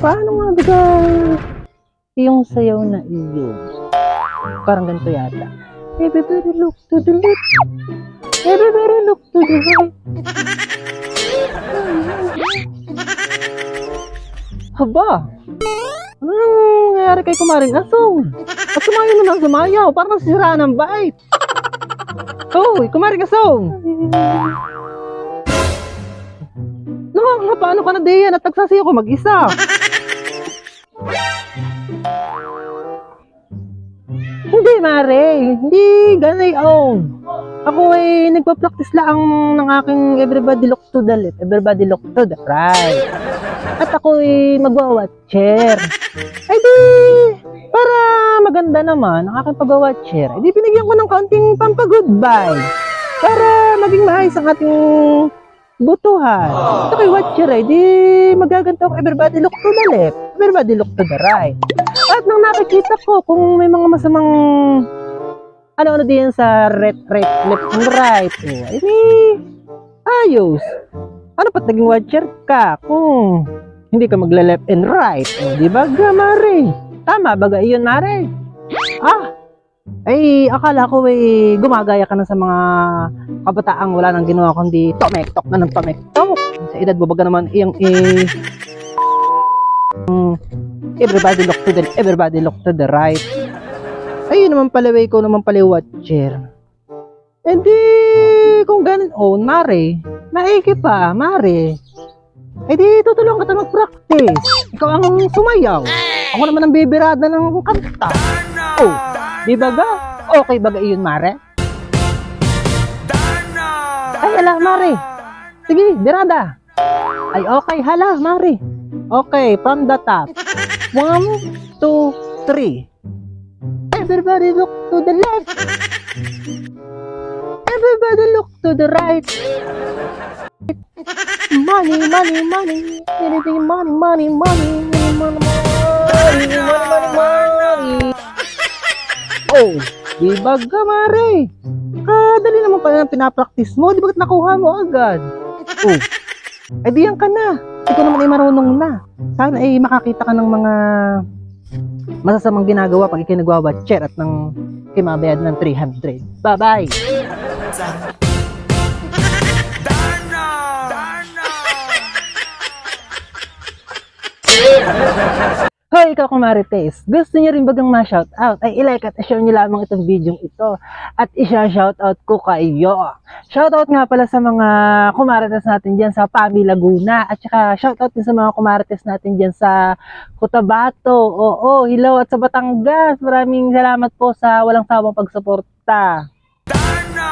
Paano nga ba yung sayaw na iyon? Parang ganito yata. Everybody look to the left. Everybody look to the right. Haba! Ano nang nangyayari kay Kumaring Asong? At sumayaw na lang sumayaw. Parang sira ng bait. Hoy, Kumaring Asong! Paano ka na diyan at nagsasayaw ko mag-isa? Hindi, Mare. Hindi ganay ako ay nagpa-practice lang ng aking everybody look to the left, everybody look to the right. At ako ay magwa-watcher. Ay di, para maganda naman ang aking pag-watcher, ay di pinigyan ko ng kaunting pampa-goodbye. Para maging maayos ang ating butuhan. Ito kay watcher ay di magaganto ako everybody look to the left, everybody look to the right. At nang nakikita ko kung may mga masamang ano din sa left and right, ay di ayos. Ano pat naging watcher ka kung hindi ka magla-left and right? Di ba Mare? Tama baga iyon, Mare? Ay akala ko ay gumagaya ka na sa mga kabataang wala nang ginawa kundi tomektok na ng tomektok. Sa edad mo baga naman iyang everybody look to the right. Ayun naman pala way ko naman pala watcher. Hindi kung ganun Mare, maiki pa Mare. Eh di tutulungan kita mag-practice. Ikaw ang sumayaw. Ako naman ang bibirada ng kanta. Di baga? Okay baga iyon, Mare? Ay, ala, Mare. Sige, birada. Ay, okay, hala, Mare. Okay, from the top. 1, 2, 3. Everybody look to the left. Everybody look to the right. Money, money, money. Anything money, money, money. Money, money, money, money. Di baga, Mare? Kadali naman pala ng pinapractice mo. Di bagat nakuha mo agad? Ay diyan ka na. Ikaw naman ay marunong na. Sana ay makakita ka ng mga masasamang ginagawa pag ikay nagwa-watcher at nang kimabayad ng 300. Bye-bye! Hoy, ikaw Kumarites, gusto niyo rin bagang ma-shoutout? Ay i-like at i-share niyo lamang itong video ito at i-shoutout ko kayo. Shoutout nga pala sa mga Kumarites natin dyan sa Pami, Laguna at saka shoutout din sa mga Kumarites natin dyan sa Cotabato, Hilaw at sa Batangas. Maraming salamat po sa walang sawang pagsuporta. Dana!